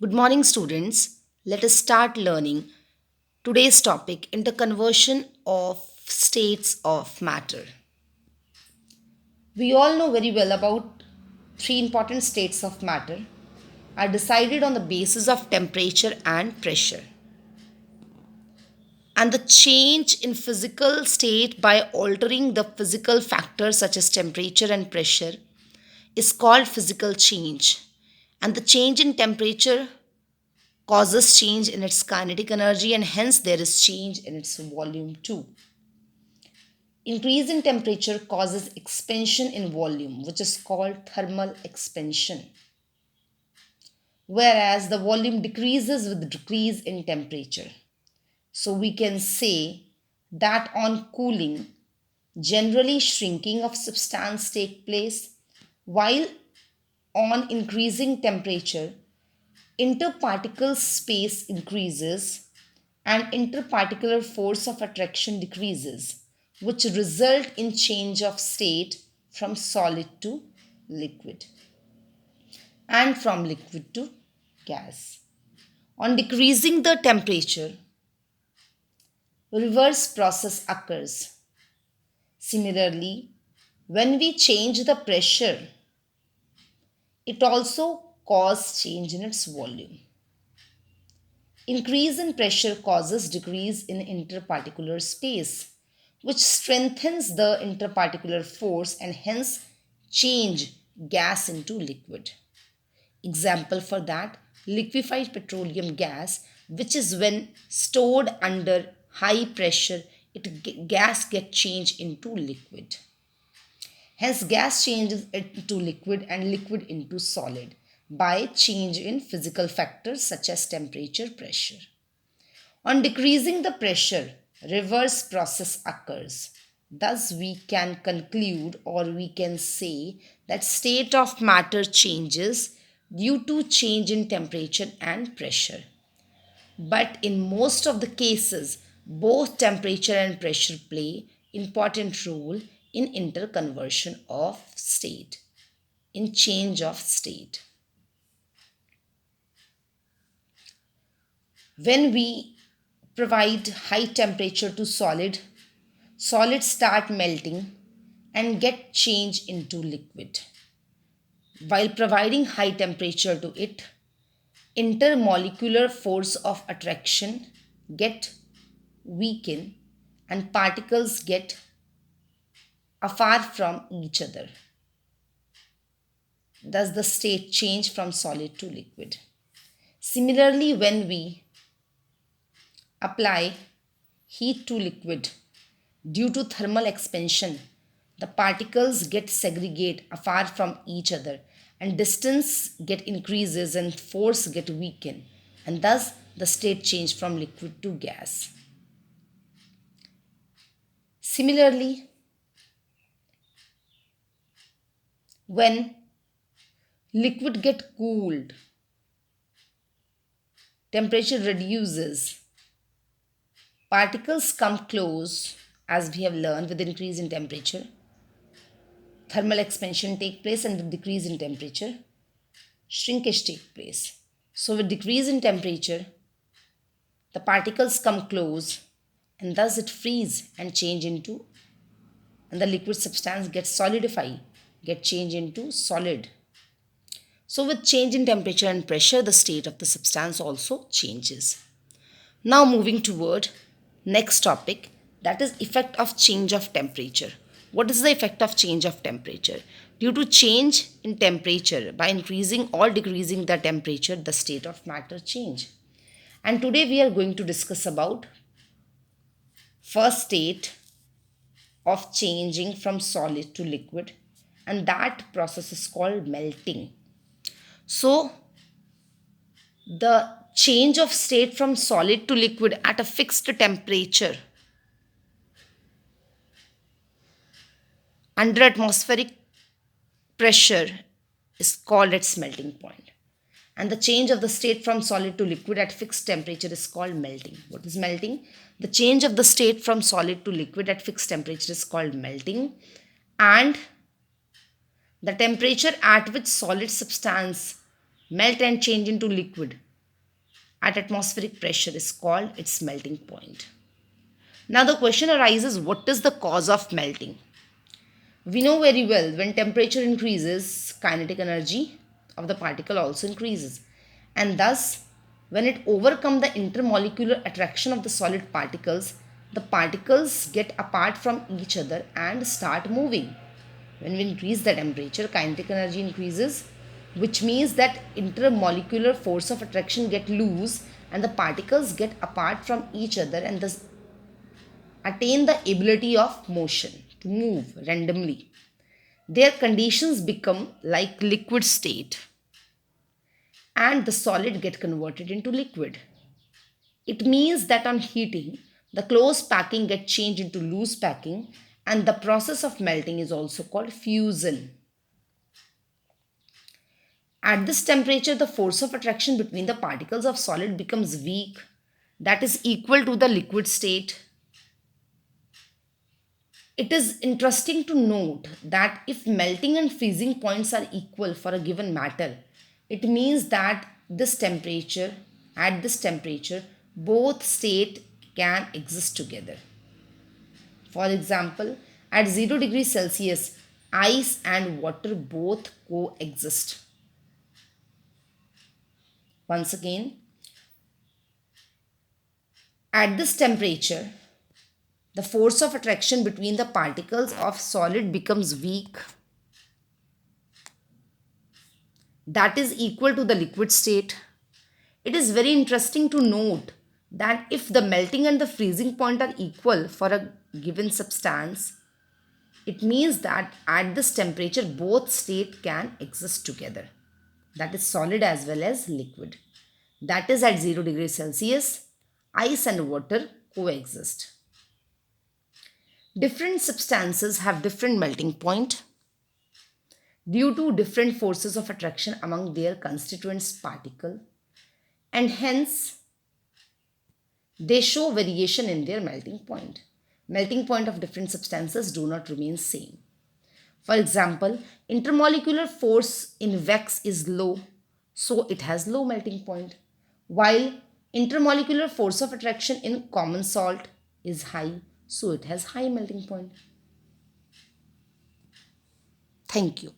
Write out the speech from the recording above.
Good morning, students. Let us start learning today's topic interconversion of states of matter. We all know very well about three important states of matter are decided on the basis of temperature and pressure. And the change in physical state by altering the physical factors such as temperature and pressure is called physical change. And the change in temperature causes change in its kinetic energy and hence there is change in its volume too. Increase in temperature causes expansion in volume, which is called thermal expansion, whereas the volume decreases with decrease in temperature. So we can say that on cooling, generally shrinking of substance take place, while on increasing temperature, interparticle space increases and interparticular force of attraction decreases, which result in change of state from solid to liquid and from liquid to gas. On decreasing the temperature, reverse process occurs. Similarly, when we change the pressure, it also causes change in its volume. Increase in pressure causes decrease in interparticular space, which strengthens the interparticular force and hence change gas into liquid. Example for that, liquefied petroleum gas, which is when stored under high pressure, gas get changed into liquid. Hence, gas changes into liquid and liquid into solid by change in physical factors such as temperature, pressure. On decreasing the pressure, reverse process occurs. Thus, we can conclude or we can say that state of matter changes due to change in temperature and pressure. But in most of the cases, both temperature and pressure play important role in interconversion of state, in change of state. When we provide high temperature to solid, solids start melting and get changed into liquid. While providing high temperature to it, intermolecular force of attraction get weakened and particles get afar from each other. Thus the state change from solid to liquid. Similarly, when we apply heat to liquid, due to thermal expansion, the particles get segregate afar from each other and distance get increases and force get weakened and thus the state change from liquid to gas. Similarly, when liquid get cooled, temperature reduces, particles come close as we have learned with increase in temperature, thermal expansion take place and with decrease in temperature, shrinkage take place. So with decrease in temperature, the particles come close and thus it freeze and change into and the liquid substance gets solidified, get changed into solid. So with change in temperature and pressure, the state of the substance also changes. Now moving toward next topic, that is effect of change of temperature. What is the effect of change of temperature? Due to change in temperature, by increasing or decreasing the temperature, the state of matter change. And today we are going to discuss about first state of changing from solid to liquid, and that process is called melting. So the change of state from solid to liquid at a fixed temperature under atmospheric pressure is called its melting point. And the change of the state from solid to liquid at fixed temperature is called melting. What is melting? The change of the state from solid to liquid at fixed temperature is called melting. And the temperature at which solid substance melt and change into liquid at atmospheric pressure is called its melting point. Now the question arises, what is the cause of melting? We know very well when temperature increases, kinetic energy of the particle also increases. And thus, when it overcomes the intermolecular attraction of the solid particles, the particles get apart from each other and start moving. When we increase the temperature, kinetic energy increases, which means that intermolecular force of attraction get loose and the particles get apart from each other and thus attain the ability of motion to move randomly. Their conditions become like liquid state and the solid get converted into liquid. It means that on heating, the close packing gets changed into loose packing and the process of melting is also called fusion. At this temperature, the force of attraction between the particles of solid becomes weak, that is equal to the liquid state. It is interesting to note that if melting and freezing points are equal for a given matter, it means that at this temperature, both states can exist together. For example, at 0 degrees Celsius, ice and water both coexist. Once again, at this temperature, the force of attraction between the particles of solid becomes weak. That is equal to the liquid state. It is very interesting to note that if the melting and the freezing point are equal for a given substance, it means that at this temperature both states can exist together. That is solid as well as liquid. That is at 0 degrees Celsius, ice and water coexist. Different substances have different melting point due to different forces of attraction among their constituents particle, and hence they show variation in their melting point. Melting point of different substances do not remain same. For example, intermolecular force in wax is low, so it has low melting point, while intermolecular force of attraction in common salt is high, so it has high melting point. Thank you.